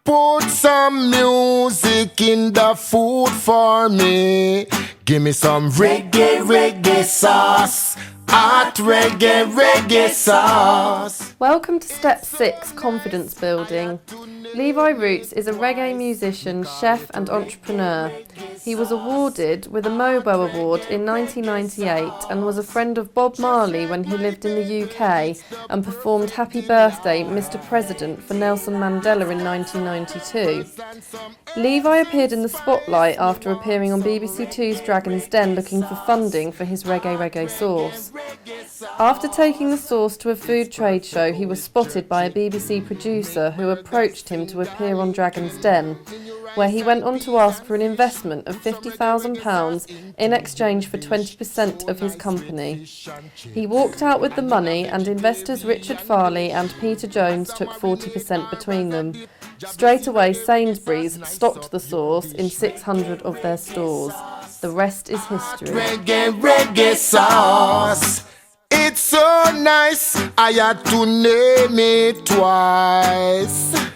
Put some music in the food for me. Give me some reggae, reggae sauce. Hot reggae, reggae sauce. Welcome to Step 6, Confidence Building. Levi Roots is a reggae musician, chef and entrepreneur. He was awarded with a MOBO Award in 1998 and was a friend of Bob Marley when he lived in the UK and performed Happy Birthday, Mr. President for Nelson Mandela in 1992. Levi appeared in the spotlight after appearing on BBC Two's Dragon's Den looking for funding for his Reggae Reggae Sauce. After taking the sauce to a food trade show, he was spotted by a BBC producer who approached him to appear on Dragon's Den, where he went on to ask for an investment of £50,000 in exchange for 20% of his company. He walked out with the money and investors Richard Farleigh and Peter Jones took 40% between them. Straight away, Sainsbury's stocked the sauce in 600 of their stores. The rest is history. Reggae, reggae sauce. It's so nice, I had to name it twice.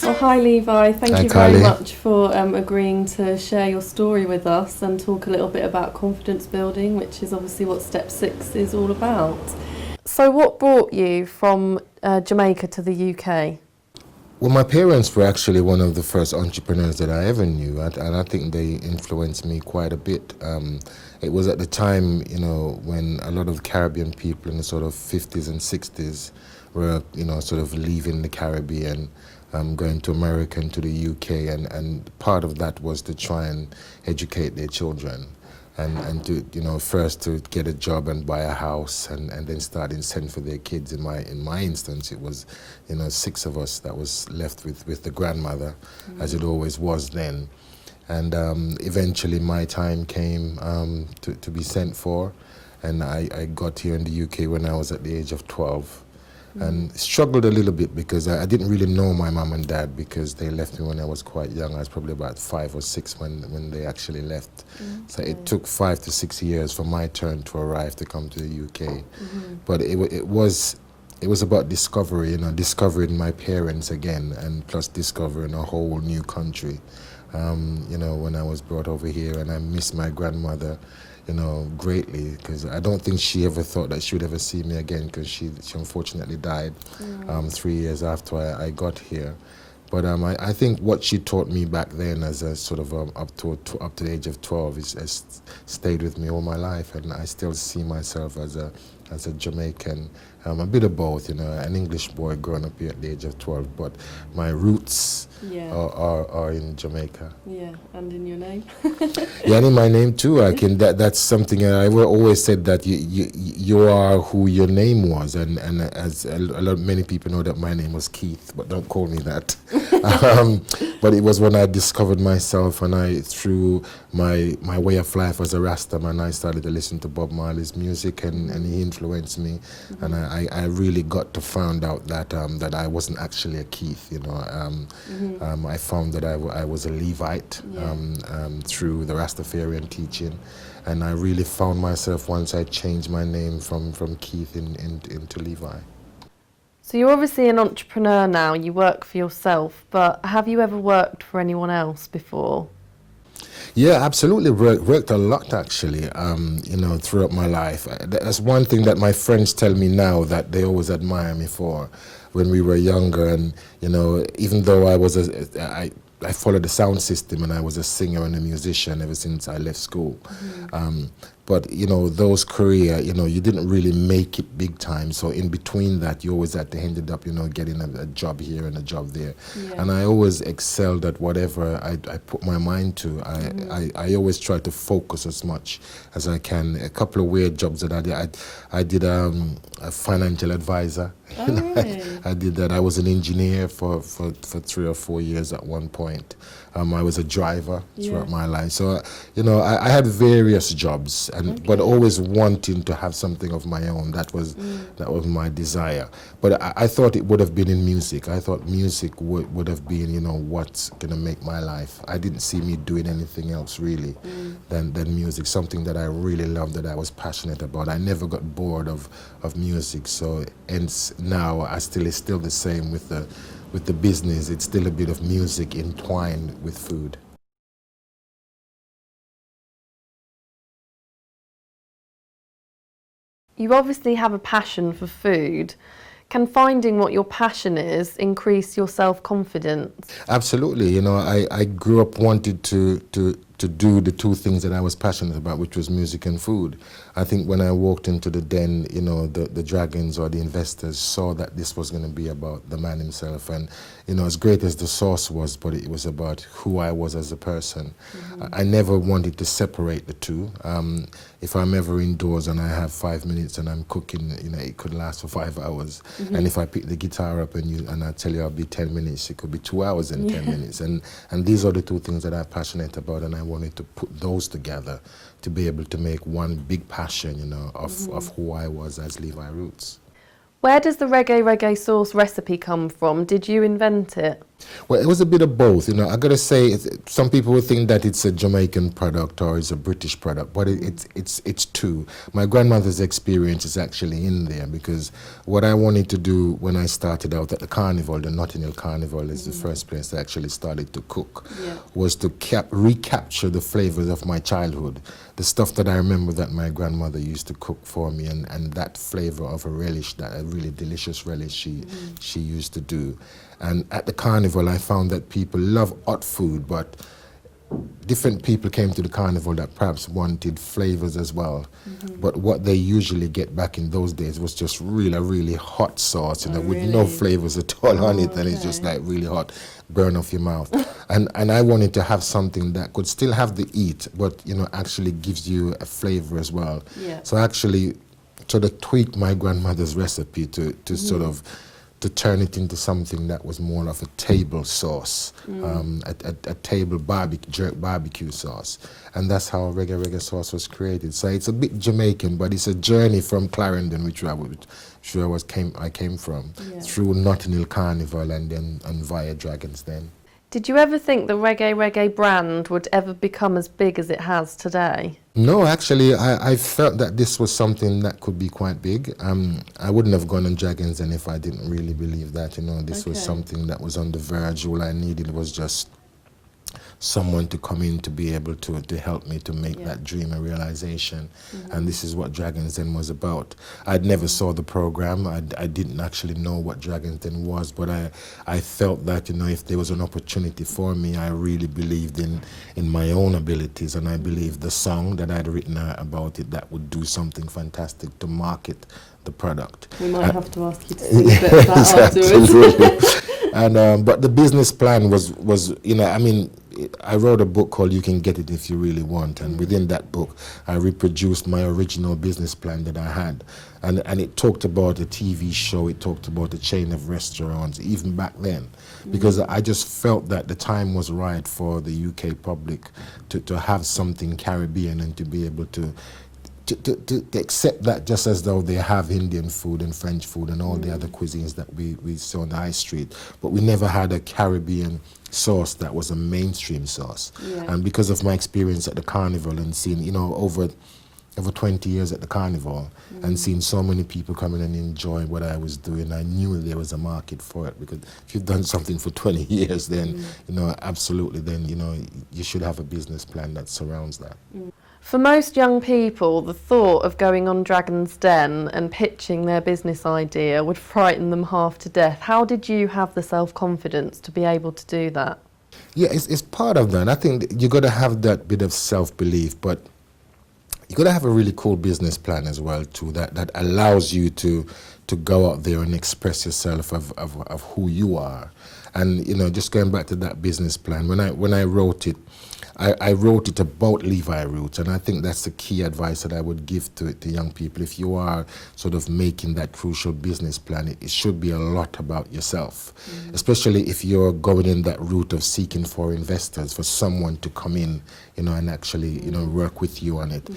Well, hi Levi, thank you very much for agreeing to share your story with us and talk a little bit about confidence building, which is obviously what Step 6 is all about. So what brought you from Jamaica to the UK? Well, my parents were actually one of the first entrepreneurs that I ever knew, and I think they influenced me quite a bit. It was at the time, when a lot of Caribbean people in the sort of 50s and 60s were, sort of leaving the Caribbean, going to America and to the UK, and part of that was to try and educate their children. And to first to get a job and buy a house and then start and send for their kids. In my instance, it was 6 of us that was left with the grandmother, as it always was then. And eventually my time came to be sent for, and I got here in the UK when I was at the age of 12. And struggled a little bit because I didn't really know my mum and dad because they left me when I was quite young. I was probably about 5 or 6 when they actually left. So it took 5 to 6 years for my turn to arrive to come to the UK. But it was about discovery, discovering my parents again, and plus discovering a whole new country. When I was brought over here, and I miss my grandmother, greatly, because I don't think she ever thought that she would ever see me again, because she unfortunately died 3 years after I got here. But I think what she taught me back then, as a sort of up to the age of 12, has stayed with me all my life, and I still see myself as a Jamaican, a bit of both, an English boy growing up here at the age of 12, but my roots are in Jamaica. Yeah, and in your name. Yeah, and in my name too. That's something I always said, that you are who your name was, and as many people know that my name was Keith, but don't call me that. But it was when I discovered myself, and through my way of life as a Rastaman, I started to listen to Bob Marley's music, and he influenced me, and I really got to find out that I wasn't actually a Keith. I found that I was a Levite through the Rastafarian teaching, and I really found myself once I changed my name from Keith into Levi. So you're obviously an entrepreneur now, you work for yourself, but have you ever worked for anyone else before? Yeah, absolutely. Worked a lot, actually, throughout my life. That's one thing that my friends tell me now that they always admire me for when we were younger. And, even though I followed the sound system and I was a singer and a musician ever since I left school. But, those career, you didn't really make it big time. So in between that, you always had to ended up, getting a job here and a job there. Yeah. And I always excelled at whatever I put my mind to. I always try to focus as much as I can. A couple of weird jobs that I did. I did a financial advisor. Oh, really? I did that. I was an engineer for 3 or 4 years at one point. I was a driver throughout my life. So, I had various jobs, but always wanting to have something of my own. That was my desire. But I thought it would have been in music. I thought music would have been, what's going to make my life. I didn't see me doing anything else really than music, something that I really loved, that I was passionate about. I never got bored of music. So hence now it's still the same with with the business, it's still a bit of music entwined with food. You obviously have a passion for food. Can finding what your passion is increase your self-confidence? Absolutely. You know, I grew up wanted to do the two things that I was passionate about, which was music and food. I think when I walked into the den, you know, the dragons or the investors saw that this was going to be about the man himself. And, you know, as great as the sauce was, but it was about who I was as a person. I never wanted to separate the two. If I'm ever indoors and I have 5 minutes and I'm cooking, you know, it could last for 5 hours. And if I pick the guitar up and I tell you I'll be 10 minutes, it could be 2 hours and 10 minutes. And these are the two things that I'm passionate about, and I wanted to put those together to be able to make one big passion, you know, of who I was as Levi Roots. Where does the Reggae Reggae Sauce recipe come from? Did you invent it? Well, it was a bit of both. You know, I gotta say, some people would think that it's a Jamaican product or it's a British product, but it's two. My grandmother's experience is actually in there, because what I wanted to do when I started out at the carnival, the Notting Hill Carnival is the first place I actually started to cook, was to recapture the flavors of my childhood, the stuff that I remember that my grandmother used to cook for me, and that flavor of a relish, that a really delicious relish she used to do. And at the carnival, I found that people love hot food, but different people came to the carnival that perhaps wanted flavors as well. But what they usually get back in those days was just really hot sauce, you know, with no flavors at all on it, and it's just like really hot, burn off your mouth. And I wanted to have something that could still have the heat, but, you know, actually gives you a flavor as well. So I actually sort of tweaked my grandmother's recipe to sort of to turn it into something that was more of a table sauce, a table jerk barbecue sauce. And that's how Reggae Reggae Sauce was created. So it's a bit Jamaican, but it's a journey from Clarendon, which I came from, through Notting Hill Carnival and via Dragon's Den. Did you ever think the Reggae Reggae brand would ever become as big as it has today? No, actually, I felt that this was something that could be quite big. I wouldn't have gone on Dragon's Den if I didn't really believe that, you know, this was something that was on the verge. All I needed was just someone to come in to be able to help me to make that dream a realization. And this is what Dragon's Den was about. I'd never saw the program. I didn't actually know what Dragon's Den was, but I felt that, you know, if there was an opportunity for me, I really believed in my own abilities, and I believed the song that I'd written about it that would do something fantastic to market the product. We might have to ask you to sing a bit about that afterwards. And but the business plan was, you know, I mean, I wrote a book called You Can Get It If You Really Want, and within that book I reproduced my original business plan that I had, and it talked about a TV show, it talked about a chain of restaurants even back then, because I just felt that the time was right for the UK public to have something Caribbean, and to be able to accept that, just as though they have Indian food and French food and all the other cuisines that we saw on the high street, but we never had a Caribbean sauce that was a mainstream sauce. And because of my experience at the carnival and seeing, you know, over 20 years at the carnival, and seeing so many people come in and enjoy what I was doing, I knew there was a market for it, because if you've done something for 20 years, then, you know, absolutely, then, you know, you should have a business plan that surrounds that. For most young people, the thought of going on Dragon's Den and pitching their business idea would frighten them half to death. How did you have the self-confidence to be able to do that? Yeah, it's part of that. I think you got to have that bit of self-belief, but you got to have a really cool business plan as well too, that allows you to go out there and express yourself of who you are. And, you know, just going back to that business plan, when I wrote it, I wrote it about Levi Roots, and I think that's the key advice that I would give to young people. If you are sort of making that crucial business plan, it should be a lot about yourself, especially if you're going in that route of seeking for investors, for someone to come in, you know, and actually, you know, work with you on it.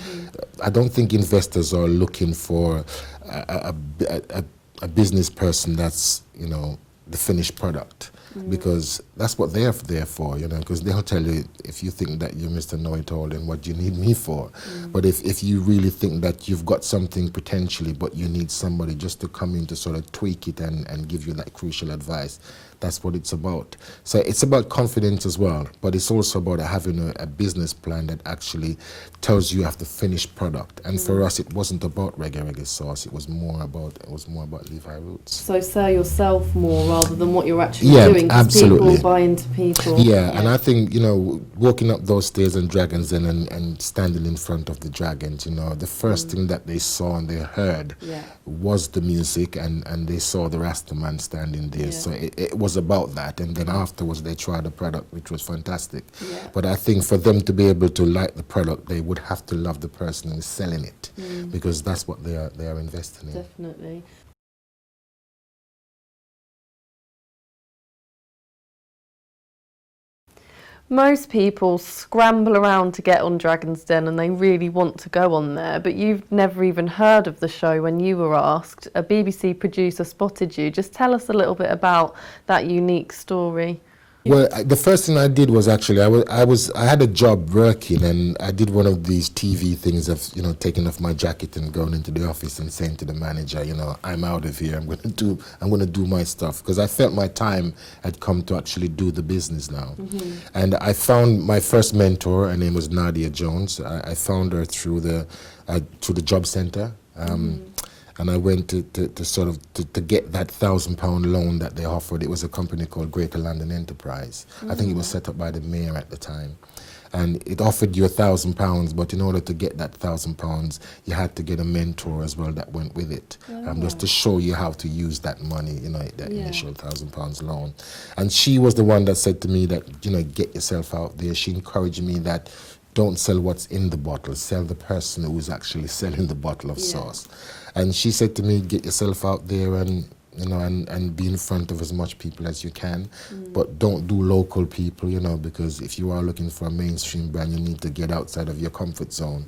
I don't think investors are looking for a business person that's, you know, the finished product. because that's what they're there for, you know, because they'll tell you, if you think that you're Mr. Know-It-All, then what do you need me for? But if you really think that you've got something potentially, but you need somebody just to come in to sort of tweak it and give you that crucial advice, that's what it's about. So it's about confidence as well, but it's also about having a business plan that actually tells you have the finished product. And for us, it wasn't about Reggae Reggae Sauce. It was more about Levi Roots. So sell yourself more rather than what you're actually doing, because absolutely. people buy into people. Yeah, and I think, you know, walking up those stairs in Dragon's Den and standing in front of the Dragons, you know, the first thing that they saw and they heard was the music, and they saw the Rastaman standing there. So it was about that, and then afterwards they tried the product, which was fantastic. But I think for them to be able to like the product, they would have to love the person who's selling it, because that's what they are investing in. Definitely. Most people scramble around to get on Dragon's Den and they really want to go on there, but you've never even heard of the show when you were asked. A BBC producer spotted you. Just tell us a little bit about that unique story. Well, the first thing I did was actually I had a job working, and I did one of these TV things of, you know, taking off my jacket and going into the office and saying to the manager, you know, I'm out of here. I'm going to do my stuff, because I felt my time had come to actually do the business now. And I found my first mentor. Her name was Nadia Jones. I found her through the job centre. And I went to get that £1,000 loan that they offered. It was a company called Greater London Enterprise. I think it was set up by the mayor at the time. And it offered you £1,000, but in order to get that £1,000, you had to get a mentor as well that went with it, just to show you how to use that money, you know, that initial £1,000 loan. And she was the one that said to me that, you know, get yourself out there. She encouraged me that don't sell what's in the bottle, sell the person who's actually selling the bottle of sauce. And she said to me, get yourself out there and, you know, and be in front of as much people as you can, but don't do local people, you know, because if you are looking for a mainstream brand, you need to get outside of your comfort zone.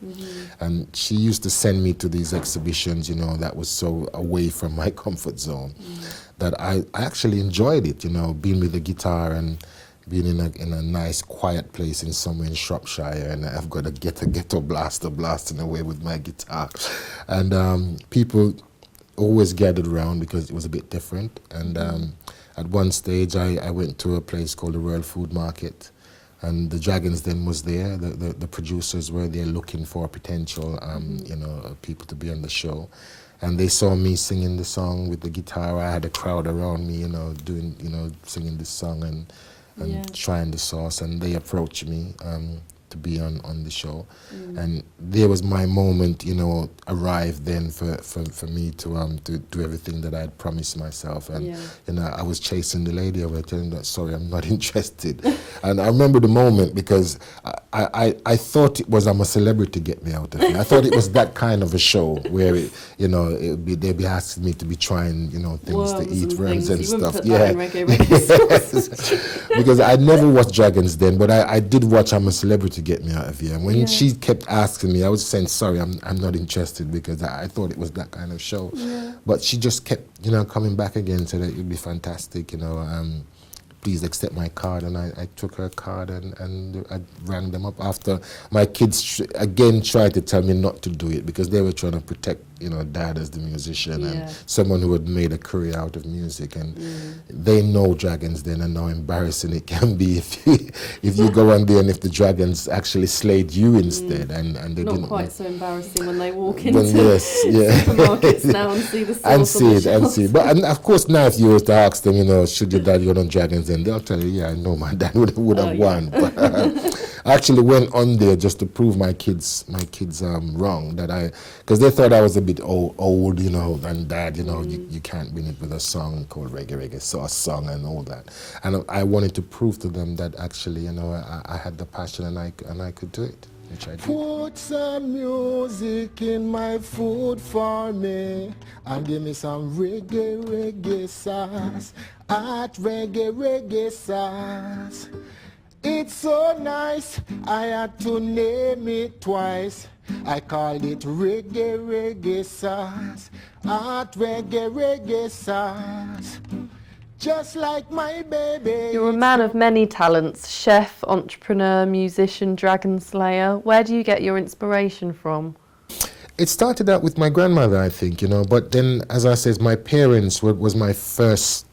And she used to send me to these exhibitions, you know, that was so away from my comfort zone that I actually enjoyed it, you know, being with the guitar and being in a nice quiet place in somewhere in Shropshire, and I've got a ghetto blaster blasting away with my guitar, and people always gathered around because it was a bit different. And at one stage I went to a place called the Royal Food Market, and the Dragons Den was there. The producers were there looking for potential you know, people to be on the show. And they saw me singing the song with the guitar. I had a crowd around me, you know, doing, you know, singing this song and trying the sauce, and they approached me to be on the show, and there was my moment, you know, arrived then for me to do everything that I had promised myself. And you know, I was chasing the lady away, telling her, sorry, I'm not interested. And I remember the moment, because I thought it was I'm a celebrity, get me out of here. I thought it was that kind of a show where it, you know, they'd be asking me to be trying, you know, things to eat, worms and stuff. Because I never watched Dragons Den, but I did watch I'm a Celebrity, get me out of here. And when she kept asking me, I was saying, sorry, I'm not interested, because I thought it was that kind of show. But she just kept, you know, coming back again, so that it would be fantastic, you know, please accept my card. And I took her card and I rang them up after my kids again tried to tell me not to do it, because they were trying to protect, you know, Dad as the musician and someone who had made a career out of music. And they know Dragons Den and how embarrassing it can be if you go on there and if the Dragons actually slayed you instead. And they not didn't quite so embarrassing when they walk into supermarkets now and see the sauce and see. But and of course now if you were to ask them, you know, should your dad go on Dragons Den, they'll tell you, yeah, I know my dad would have won. But I actually went on there just to prove my kids wrong, because they thought I was a bit old, you know, and Dad, you know, you can't win it with a song called Reggae Reggae Sauce song and all that. And I wanted to prove to them that actually, you know, I had the passion and I could do it, which I did. Put some music in my food for me and give me some Reggae Reggae Sauce. At Reggae Reggae Sauce. It's so nice, I had to name it twice. I called it Reggae Reggae Sauce. At Reggae Reggae Sauce. just like my baby. You're a man of many talents, chef, entrepreneur, musician, dragon slayer. Where do you get your inspiration from? It started out with my grandmother, I think, but then, as I said, my parents was my first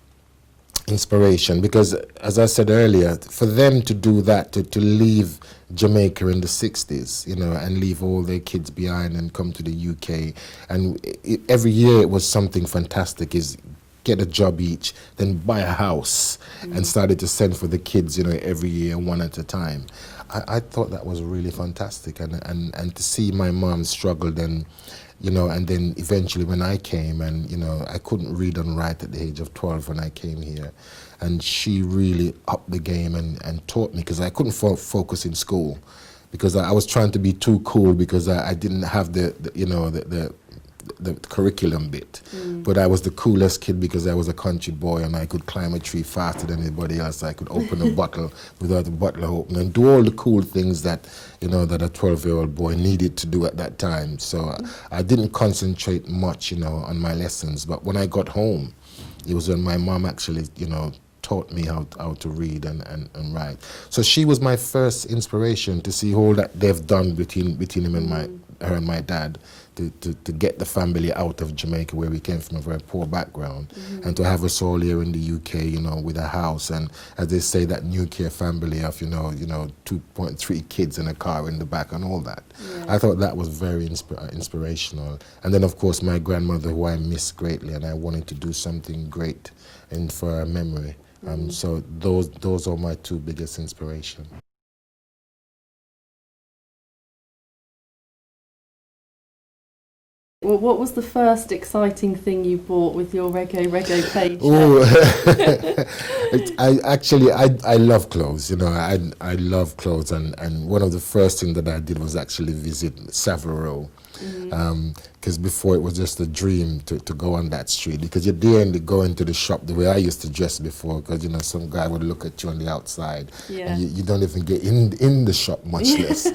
inspiration, because, as I said earlier, for them to do that, to leave Jamaica in the 60s, and leave all their kids behind and come to the UK, and every year it was something fantastic, is get a job each, then buy a house, and started to send for the kids, every year, one at a time. I thought that was really fantastic, and to see my mom struggle then, and then eventually when I came, and I couldn't read and write at the age of 12 when I came here, and she really upped the game and taught me, because I couldn't focus in school, because I was trying to be too cool, because I didn't have the curriculum bit, but I was the coolest kid because I was a country boy and I could climb a tree faster than anybody else. I could open a bottle without the bottle open and do all the cool things that that a 12-year-old boy needed to do at that time. So I didn't concentrate much on my lessons, but when I got home, it was when my mom actually taught me how to read and write. So she was my first inspiration to see all that they've done between him and her and my dad to get the family out of Jamaica, where we came from a very poor background, and to have us all here in the UK, with a house, and as they say, that nuclear family of 2.3 kids in a car in the back and all that. Yeah. I thought that was very inspirational. And then of course my grandmother, who I miss greatly, and I wanted to do something great for her memory. So those are my two biggest inspirations. Well, what was the first exciting thing you bought with your Reggae Reggae page? Oh, I love clothes. I love clothes, and one of the first things that I did was actually visit Savile Row. Because before it was just a dream to go on that street, because you're there and go into the shop the way I used to dress before, because some guy would look at you on the outside, and you don't even get in the shop, much less.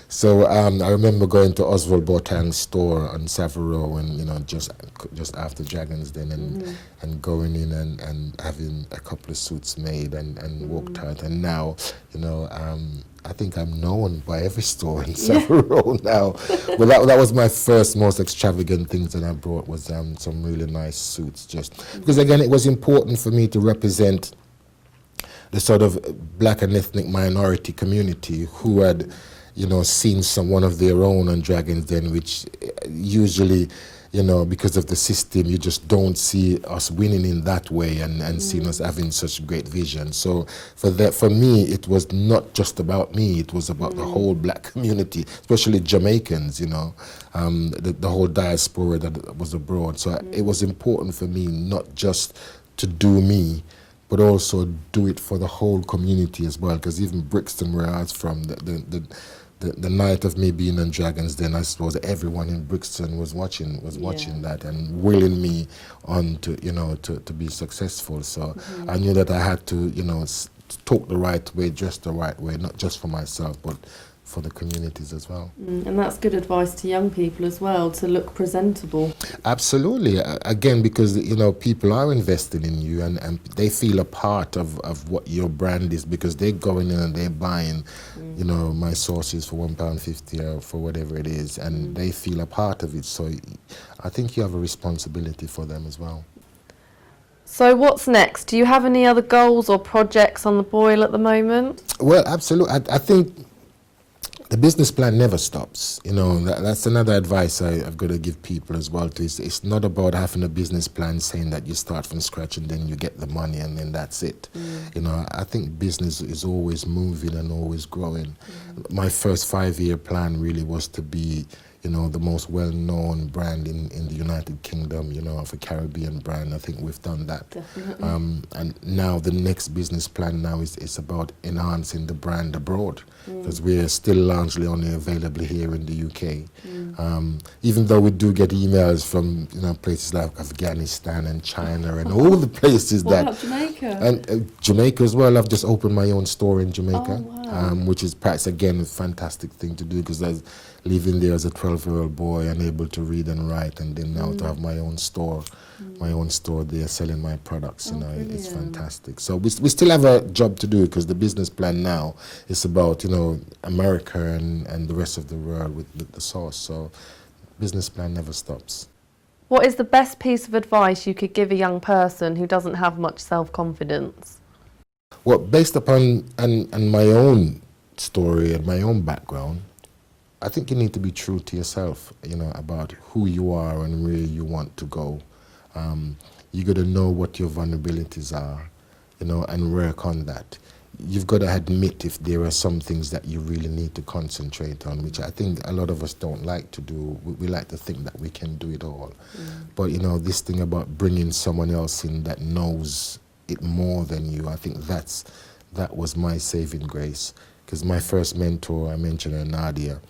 So I remember going to Oswald Boateng's store on Savile Row, and just after Dragons Den, and going in and having a couple of suits made and walked out, and now I think I'm known by every store in Savile Row now. Well, that was my first, most extravagant things that I brought, was some really nice suits, just because, again, it was important for me to represent the sort of black and ethnic minority community who had, seen one of their own on Dragons Den, which usually, because of the system, you just don't see us winning in that way and seeing us having such great vision. So for me, it was not just about me, it was about the whole black community, especially Jamaicans, the whole diaspora that was abroad. So it was important for me not just to do me, but also do it for the whole community as well, because even Brixton, where I was from, the night of me being on Dragons Den, I suppose everyone in Brixton was watching that and willing me on to be successful. So I knew that I had to talk the right way, dress the right way, not just for myself, but for the communities as well. And that's good advice to young people as well, to look presentable. Absolutely. Again, because people are invested in you, and they feel a part of what your brand is, because they're going in and they're buying my sauces for £1.50 or for whatever it is, and they feel a part of it. So I think you have a responsibility for them as well. So what's next? Do you have any other goals or projects on the boil at the moment? Well, absolutely. I think the business plan never stops. That's another advice I've got to give people as well. It's not about having a business plan saying that you start from scratch and then you get the money and then that's it. I think business is always moving and always growing. My first 5-year plan really was to be the most well-known brand in the United Kingdom, of a Caribbean brand. I think we've done that. Definitely. And now the next business plan now is about enhancing the brand abroad, because we're still largely only available here in the UK. Even though we do get emails from places like Afghanistan and China and all the places What about Jamaica? And Jamaica as well. I've just opened my own store in Jamaica. Oh, wow. which is perhaps again a fantastic thing to do, because I was living there as a 12-year-old boy, unable to read and write, and then now to have my own store there selling my products. You know, it's fantastic. So we still have a job to do, because the business plan now is about, you know, America and the rest of the world with the sauce. So business plan never stops. What is the best piece of advice you could give a young person who doesn't have much self-confidence? Well, based upon and my own story and my own background, I think you need to be true to yourself, you know, about who you are and where you want to go. You got to know what your vulnerabilities are, you know, and work on that. You've got to admit if there are some things that you really need to concentrate on, which I think a lot of us don't like to do. We like to think that we can do it all. But, you know, this thing about bringing someone else in that knows it more than you, I think that was my saving grace. Because my first mentor, I mentioned her, Nadia,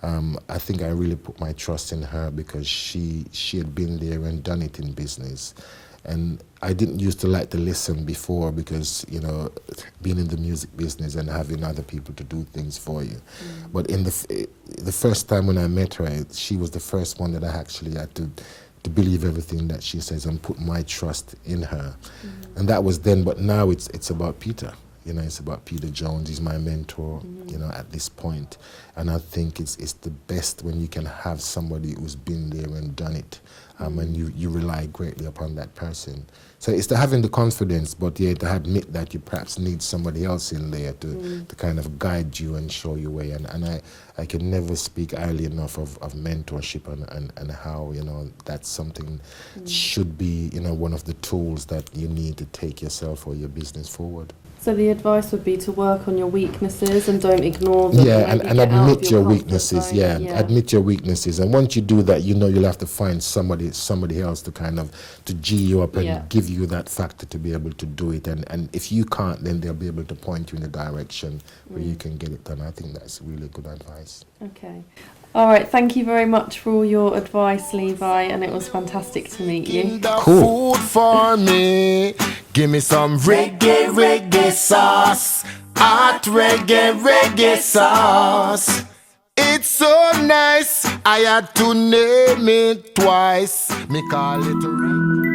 I think I really put my trust in her, because she had been there and done it in business. And I didn't used to like to listen before, because, you know, being in the music business and having other people to do things for you. But in the first time when I met her, she was the first one that I actually had to believe everything that she says and put my trust in her. And that was then, but now it's about Peter. You know, it's about Peter Jones. He's my mentor, you know, at this point. And I think it's the best when you can have somebody who's been there and done it, and you rely greatly upon that person. So it's to having the confidence, but yeah, to admit that you perhaps need somebody else in there to kind of guide you and show you way. And I can never speak highly enough of mentorship and how, you know, that's something should be, you know, one of the tools that you need to take yourself or your business forward. So the advice would be to work on your weaknesses and don't ignore them. Yeah, and admit your weaknesses. Yeah, admit your weaknesses. And once you do that, you know you'll have to find somebody else to kind of to G you up and give you that factor to be able to do it. And if you can't, then they'll be able to point you in a direction where you can get it done. I think that's really good advice. Okay. All right, thank you very much for all your advice, Levi, and it was fantastic to meet you. Cool. Food for me. Give me some reggae, reggae sauce. Hot reggae, reggae sauce. It's so nice, I had to name it twice. Me call it reggae.